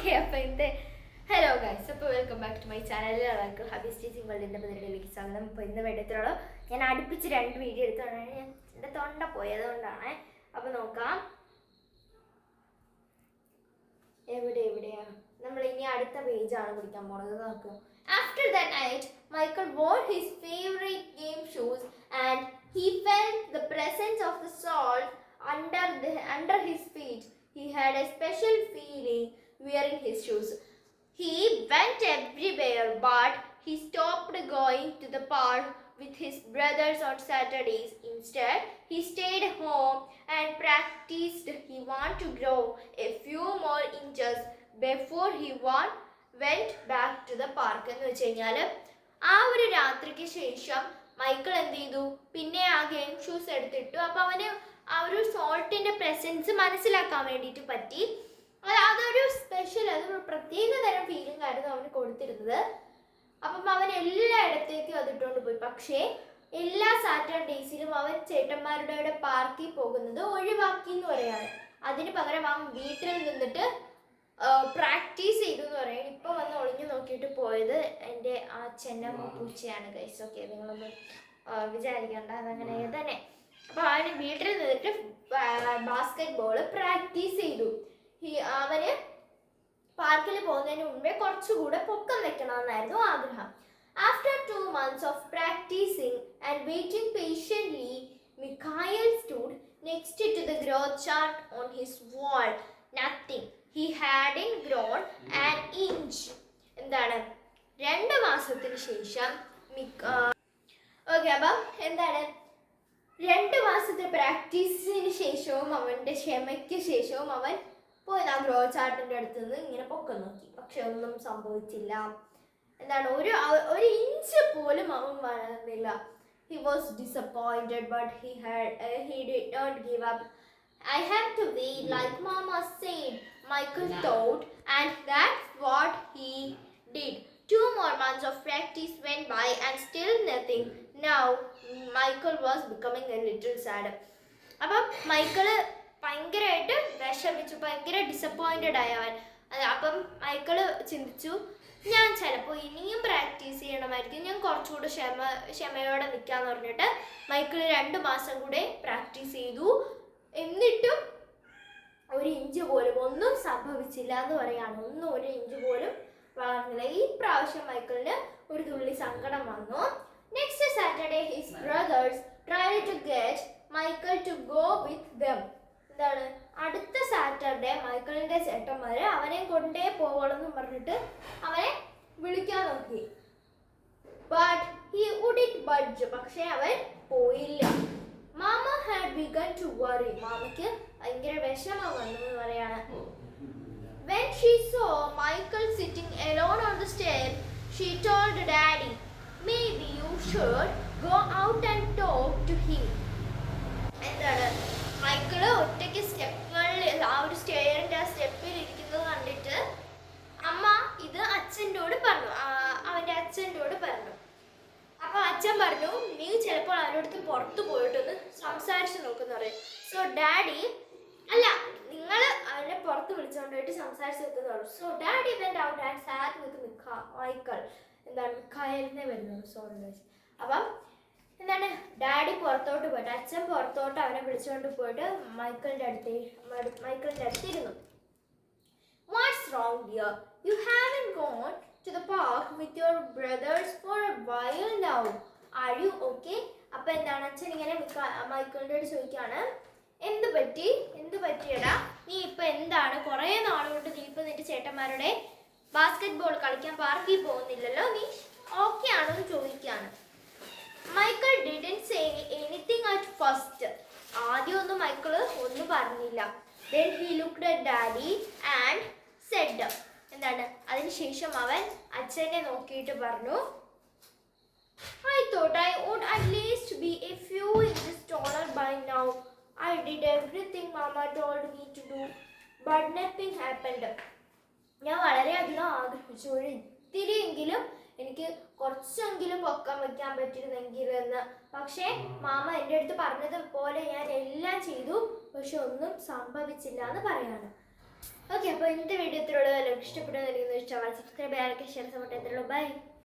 Okay, അപ്പോൾ ഇന്നത്തെ hello guys, അപ്പോൾ welcome back to my channel. എല്ലാവർക്കും ഹബീസ് ടീച്ചിങ് വേൾഡിൻ്റെ പതിനെട്ടിലേക്ക് സ്വാഗതം. അപ്പോൾ ഇന്ന് വേണ്ടത്തോളം ഞാൻ അടുപ്പിച്ച് 2 വീഡിയോ എടുത്തോണ്ടാണ് ഞാൻ എൻ്റെ തൊണ്ട പോയതുകൊണ്ടാണ്. അപ്പോൾ നോക്കാം എവിടെയാണ് നമ്മൾ ഇനി അടുത്ത പേജാണ് പിടിക്കാൻ പോകുന്നത്. നോക്കാം. After that night, Michael wore his favorite game shoes and he felt the presence of the salt under his feet. He had a special feeling wearing his shoes. He went everywhere, but he stopped going to the park with his brothers on Saturdays. Instead, he stayed home and practiced. He wanted to grow a few more inches before he went back to the park. എന്ന് വെച്ച് കഴിഞ്ഞാൽ ആ ഒരു രാത്രിക്ക് ശേഷം Michael എന്ത് ചെയ്തു, പിന്നെ ആ ഗെയിം ഷൂസ് എടുത്തിട്ടു. അപ്പോൾ അവന് ആ ഒരു സോൾട്ടിൻ്റെ പ്രസൻസ് മനസ്സിലാക്കാൻ വേണ്ടിയിട്ട് പറ്റി. അതൊരു സ്പെഷ്യൽ, അതൊരു പ്രത്യേക തരം ഫീലിംഗ് ആയിരുന്നു അവന് കൊടുത്തിരുന്നത്. അപ്പം അവൻ എല്ലായിടത്തേക്കും അതിട്ടുകൊണ്ട് പോയി. പക്ഷേ എല്ലാ സാറ്റർഡേയ്സിലും അവൻ ചേട്ടന്മാരുടെ പാർക്കിൽ പോകുന്നത് ഒഴിവാക്കി എന്ന് പറയാണ്. അതിന് പകരം അവൻ വീട്ടിൽ നിന്നിട്ട് പ്രാക്ടീസ് ചെയ്തു എന്ന് പറയാം. ഇപ്പം വന്ന് ഒളിഞ്ഞു നോക്കിയിട്ട് പോയത് എൻ്റെ ആ ചെന്നമ്മ പൂച്ചയാണ് ഗൈസ്. ഓക്കെ, നിങ്ങളൊന്നും വിചാരിക്കണ്ട, അതങ്ങനെ തന്നെ. അപ്പോൾ അവന് വീട്ടിൽ നിന്നിട്ട് ബാസ്കറ്റ് ബോൾ പ്രാക്ടീസ് ചെയ്തു. അവന് പാർക്കിൽ പോകുന്നതിന് മുമ്പേ കുറച്ചുകൂടെ പൊക്കം വെക്കണമെന്നായിരുന്നു ആഗ്രഹം. After 2 months of practicing and waiting patiently, Mikhail stood next to the growth chart on his wall. Nothing. He hadn't grown an inch. എന്താണ്, 2 മാസത്തിന് ശേഷം ഓക്കെ, അപ്പം എന്താണ്, 2 മാസത്തെ പ്രാക്ടീസിന് ശേഷവും അവൻ്റെ ക്ഷമയ്ക്ക് ശേഷവും അവൻ പോയി ആ ഗ്രോ ചാർട്ടിൻ്റെ അടുത്ത് നിന്ന് ഇങ്ങനെ പൊക്കം നോക്കി. പക്ഷെ ഒന്നും സംഭവിച്ചില്ല. എന്താണ്, ഒരു ഇഞ്ച് പോലും അവൻ വളർന്നില്ല. He was disappointed, but he did not give up. I have to wait like Mama said, Michael thought, and that's what he did. 2 more months of practice went by and still nothing. Now Michael was becoming a little sad. അപ്പം Michael ഭയങ്കരമായിട്ട് വിഷമിച്ചു, ഭയങ്കര disappointed ആയവൻ. അപ്പം Michael ചിന്തിച്ചു, ഞാൻ ചിലപ്പോൾ ഇനിയും practice ചെയ്യണമായിരിക്കും, ഞാൻ കുറച്ചുകൂടെ ക്ഷമയോടെ നിൽക്കാന്ന് പറഞ്ഞിട്ട് മൈക്കിള് 2 മാസം കൂടെ പ്രാക്ടീസ് ചെയ്തു. എന്നിട്ടും 1 ഇഞ്ച് പോലും ഒന്നും സംഭവിച്ചില്ല എന്ന് പറയാണ്. ഒരു ഇഞ്ച് പോലും വളർന്നില്ല. ഈ പ്രാവശ്യം മൈക്കിളിന് ഒരു തുള്ളി സങ്കടം വന്നു. Next Saturday his brother's tried to get Michael to go with them. എന്താണ്, അടുത്ത സാറ്റർഡേ മൈക്കിളിൻ്റെ ചേട്ടന്മാർ അവനെ കൊണ്ടേ പോകണമെന്ന് പറഞ്ഞിട്ട് അവനെ വിളിക്കാൻ നോക്കി. But he wouldn't budge. പക്ഷേ അവൻ പോയില്ല. മാമ ഹാഡ് ബിഗൺ ടു വറി. മാമയ്ക്ക് ഭയങ്കര വിഷമം വന്നു എന്ന് പറയാണ്. When she saw Michael sitting alone on the stair, she told Daddy, maybe you should go out and talk to him. എന്താണ്, മൈക്കിള് ഒറ്റയ്ക്ക് സ്റ്റെപ്പുകളിൽ ആ ഒരു സ്റ്റെയറിൻ്റെ ആ സ്റ്റെപ്പിൽ ഇരിക്കുന്നത് കണ്ടിട്ട് അമ്മ ഇത് അച്ഛനോട് പറഞ്ഞു, അവൻ്റെ അച്ഛനോട് പറഞ്ഞു. അപ്പോൾ അച്ഛൻ പറഞ്ഞു, നീ ചിലപ്പോൾ അവരോടത്ത് പുറത്ത് പോയിട്ടൊന്ന് സംസാരിച്ച് നോക്കുന്ന പറയും. സോ ഡാഡി, അല്ല, നിങ്ങൾ അവനെ പുറത്ത് വിളിച്ചുകൊണ്ട് പോയിട്ട് സംസാരിച്ച് നോക്കുന്ന പറഞ്ഞു. So daddy went out and SAT with Michael. എന്താണ്, മിഖായലിനെ വരുന്നത്, സോറി ഗൈസ്. അപ്പം എന്താണ്, ഡാഡി പുറത്തോട്ട് പോയിട്ട്, അച്ഛൻ പുറത്തോട്ട് അവനെ വിളിച്ചുകൊണ്ട് പോയിട്ട് മൈക്കിളിൻ്റെ അടുത്തിരുന്നു. What's wrong, dear? You haven't gone to the park with your brothers for a while now. Are you okay? അപ്പം എന്താണ്, അച്ഛൻ ഇങ്ങനെ മൈക്കിളിൻ്റെ അടുത്ത് ചോദിക്കുകയാണ്, എന്ത് പറ്റിയടാ, നീ ഇപ്പം എന്താണ്, കുറേ നാളുകൊണ്ട് നീ ഇപ്പം നിന്റെ ചേട്ടന്മാരുടെ ബാസ്കറ്റ് ബോൾ കളിക്കാൻ പാർക്കിൽ പോകുന്നില്ലല്ലോ, നീ ഓക്കെ ആണോ എന്ന് ചോദിക്കുകയാണ്. Michael didn't say anything at first. ആദ്യമൊന്നും മൈക്കിള് ഒന്നും പറഞ്ഞില്ല. Then he looked at Daddy and said, എന്താണ്, അതിനുശേഷം അവൻ അച്ഛനെ നോക്കിയിട്ട് പറഞ്ഞു, I thought I would at least be a few inches taller by now. I did everything Mama told me to do, but nothing happened. ഞാൻ വളരെയധികം ആഗ്രഹിച്ചു, ഒരു ഇത്തിരിയെങ്കിലും എനിക്ക് കുറച്ചെങ്കിലും പൊക്കം വയ്ക്കാൻ പറ്റിയിരുന്നെങ്കിൽ എന്ന്. പക്ഷേ മാമ എൻ്റെ അടുത്ത് പറഞ്ഞതുപോലെ ഞാൻ എല്ലാം ചെയ്തു, പക്ഷെ ഒന്നും സംഭവിച്ചില്ല എന്ന് പറയാണ്. ഓക്കെ, അപ്പോൾ ഇന്നത്തെ വീഡിയോ ഇത്രയുള്ള ഇഷ്ടപ്പെട്ടു എന്ന് ചാനൽ സബ്സ്ക്രൈബ് ചെയ്യാനൊക്കെ ഷെയർ സപ്പോർട്ട് ചെയ്തല്ലോ. ബൈ.